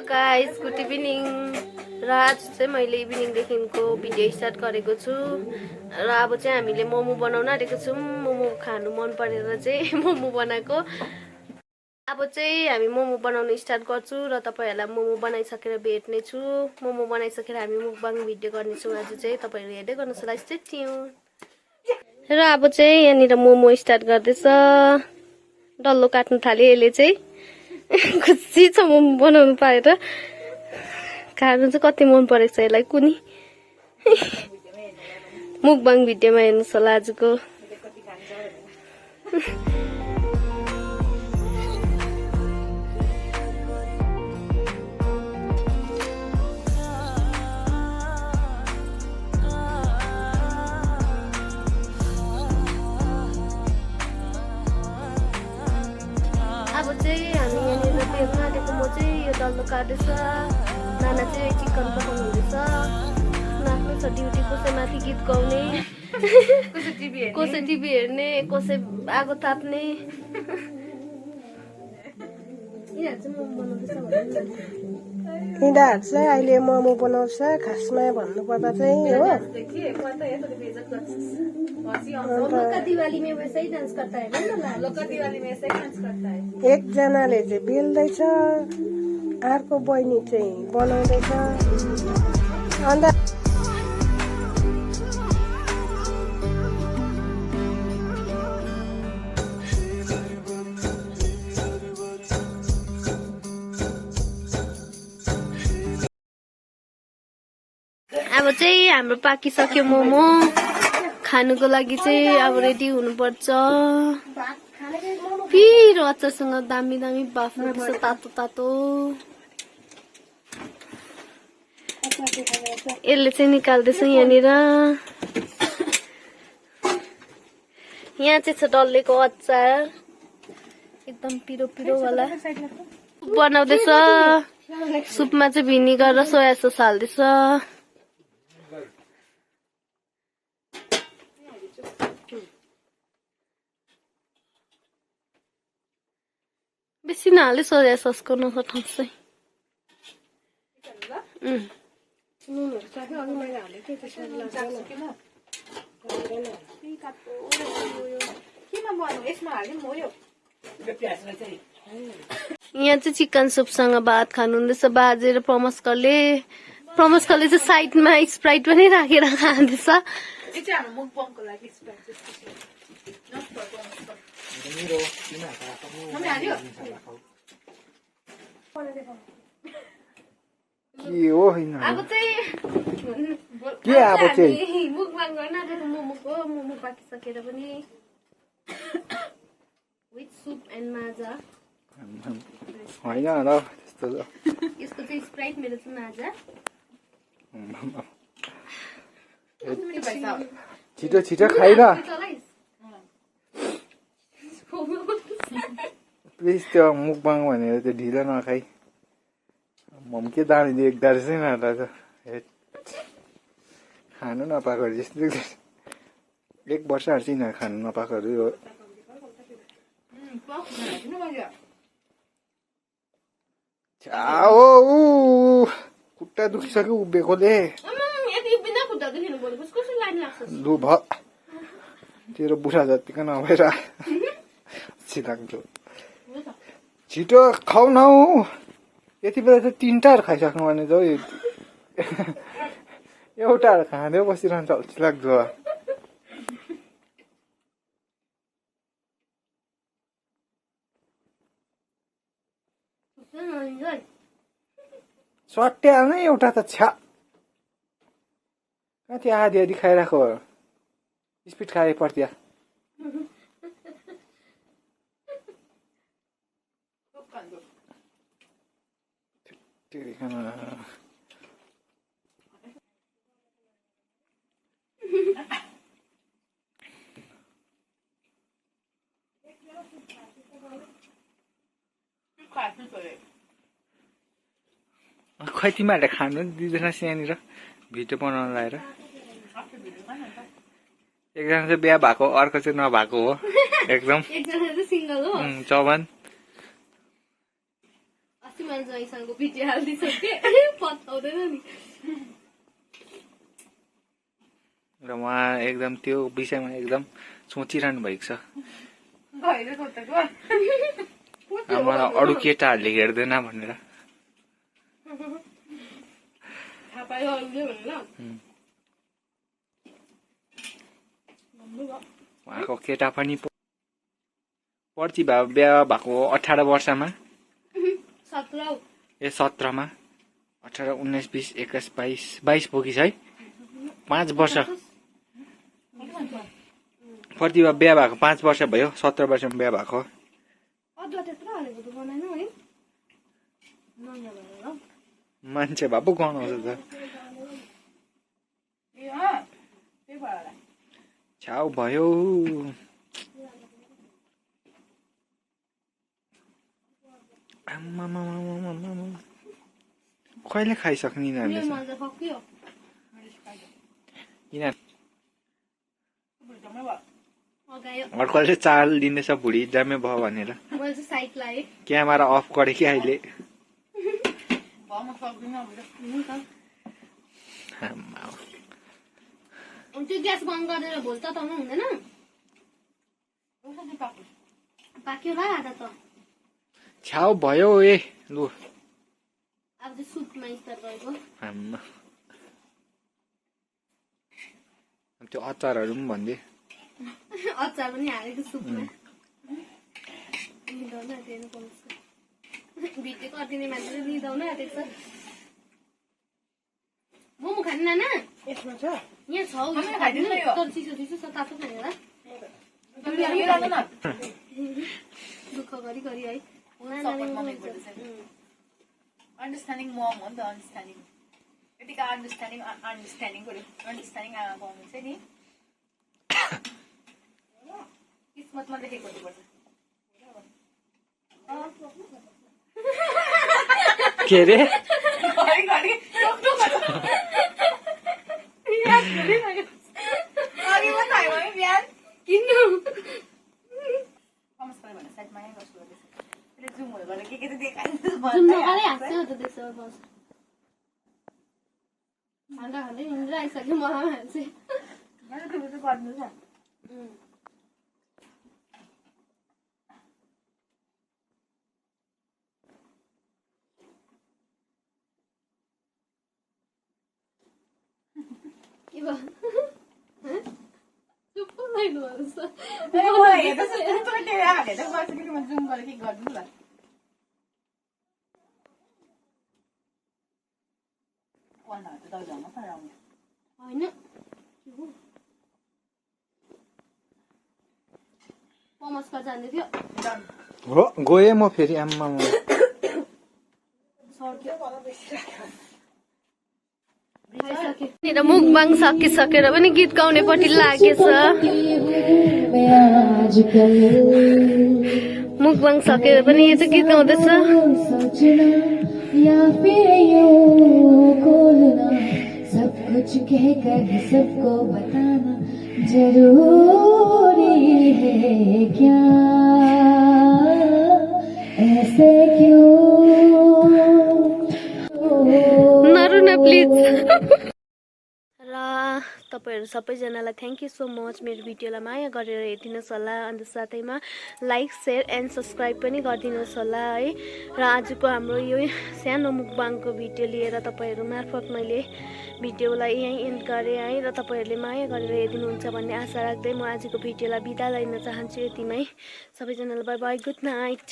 Guys good evening र आज चाहिँ मैले इभिनिङदेखिको भिडियो स्टार्ट गरेको छु र अब चाहिँ हामीले मोमो बनाउन आँटेको छौँ। मोमो खानु मन परेर चाहिँ मोमो बनाएको। अब चाहिँ हामी मोमो बनाउन स्टार्ट गर्छु र तपाईहरुलाई मोमो बनाइसकेर भेट्ने छु। मोमो बनाइसकेर हामी मुकबाङ भिडियो गर्नेछौँ। आज चाहिँ तपाईहरु हेर्दै गर्नुहोस् ल, स्टे ट्युन। र अब चाहिँ यहाँनिर मोमो स्टार्ट गर्दैछ। डल्लो काट्नु थाल्यो यसले चाहिँ। खुसी छ मोमो बनाउनु पाएर। खानु चाहिँ कति मन परेको छ यसलाई कुनी। मुकबाङ भिडियोमा हेर्नुहोस् होला आजको। अब चाहिँ हामी यहाँनिर बेल्न आँटेको म चाहिँ यो डल्लो काट्दैछ। नाना चाहिँ चिकन पकाउनु हुँदैछ। आफ्नो छ ड्युटी, कसै माथि गीत गाउने, कसै टिभी हेर्ने, कसै आगो ताप्ने। यिनीहरू चाहिँ अहिले मोमो बनाउँछ। खासमा भन्नुपर्दा चाहिँ हो एकजनाले चाहिँ बेल्दैछ, अर्को बहिनी चाहिँ बनाउँदैछ। अन्त अब चाहिँ हाम्रो पाकिसक्यो मोमो। खानुको लागि चाहिँ अब रेडी हुनुपर्छ। पिरो अचारसँग दामी दामी बाफ्नुपर्छ, तातो तातो। यसले चाहिँ निकाल्दैछ यहाँनिर। यहाँ चाहिँ छ डल्लेको अचार, एकदम पिरो पिरो वाला बनाउँदैछ। सुपमा चाहिँ भिनेगर र सोया सस हाल्दैछ। बेसी नहाले सोया ससको नसठाउँछ। यहाँ चाहिँ चिकन सुपसँग भात खानु हुँदैछ बाजे र प्रमस्करले। प्रमस्करले चाहिँ साइडमा स्प्राइट पनि राखेर खाँदैछ। अब चाहिँ मुकबाङ गर्न आँटेको मोमोको। मोमो पाकिसकेर पनि विथ सुप एन्ड माजा। यसको चाहिँ स्प्राइट, मेरो चाहिँ माजा। छिटो छिटो खाइन प्लिज। त्यो मुकबाङ भनेर त्यो ढिलो नखाइ। मम के दामी देख्दो रहेछ नि त। खानु नपाएको जस्तो 1 वर्ष हाल्छ खानु नपाएकोहरू हो। खुट्टा दुखिसक्यो उभिएकोले। लु भ तेरो बुढा जतिको नभएर लाग्दो। छिटो खाउ न हौ। यति बेला त 3टाहरू खाइसक्नु भने त एउटाहरू खाँदै बसिरहन्छ अल्छी लाग्दो। सट्टे हाल्न एउटा त छ्या कति आधी आधी खाइरहेको। स्पिड खाए पर्tia। खै तिमीहरूले खानु दिँदैनस् यहाँनिर भिडियो बनाउन लाएर। एकजना चाहिँ बिहा भएको, अर्को चाहिँ नभएको हो एकदम। एकजना चाहिँ सिंगल हो। चौबन। मैले जयसँगको भिडियो हालिदिइसकेँ पत्ताउँदैन नि र उहाँ एकदम त्यो विषयमा एकदम सोचिरहनु भएको छ मलाई अरू केटाहरूले हेर्दैन भनेर उहाँको केटा पनि प्रतिभा बिहा भएको 18 वर्षमा 17 मा 18 19 20 21 22 पुगिस है 5 वर्ष प्रतिभा बिहा भएको 5 वर्ष भयो 17 वर्षमा बिहा भएको मान्छे बाबु गनाउँछ त छाउ भयो कहिले खाइसक्ने अर्कोले चाल दिनेछ बुढी जम्मे भयो भनेर क्यामेरा अफ गरे कि अहिले त्यो ग्यास बन्द गरेर भोल तताउनु हुँदैन पाक्यो होला आधा त छाउ भयो ए लु अब चाहिँ सुपमा स्तर गएको त्यो अचारहरू पनि भन्दे अचार पनि हालेको सुपमा लिँदाउन आँटेन भिडियो गरिदिने मान्छेले लिँदाउन आँटेको छ मोमो खाने नाना यसमा छ यहाँ छ तर चिसो चिसो छ तातो खाने होला दुःख गरी गरी है Understanding mom हो नि त understanding यतिका understanding आमाको हुन्छ नि किस्मतमा लेखेको हुनुपर्छ के रे आइसक्यो मलाई मान्छे के भयो चुप लाग्नुपर्छ होइन पमस्का जाँदै थियो हो गएँ म फेरि आम्मा मुखबाङ सकिसकेर पनि गीत गाउनेपट्टि लागेछ मुखबाङ सकेर पनि यो चाहिँ गीत गाउँदैछ सब कुछ कहकर सबको बताना जरूरी है क्या ऐसे क्यों नरु न प्लिज र तपाईहरु सबैजनालाई थ्यांक यू सो मच मेरो भिडियोलाई माया गरेर हेरिदिनुस् होला अनि साथैमा लाइक शेयर एन्ड सब्स्क्राइब पनि गरिदिनुस् होला है र आजको हाम्रो यो सानो मुखबाङको भिडियो लिएर तपाईहरु मार्फत मैले भिडियोलाई यही एन्ड गरे है र तपाईहरुले माया गरेर हेरिदिनुहुन्छ भन्ने आशा राख्दै म आजको भिडियोलाई बिदा लिन चाहन्छु यतिमै सबैजनालाई बाइ बाइ गुड नाइट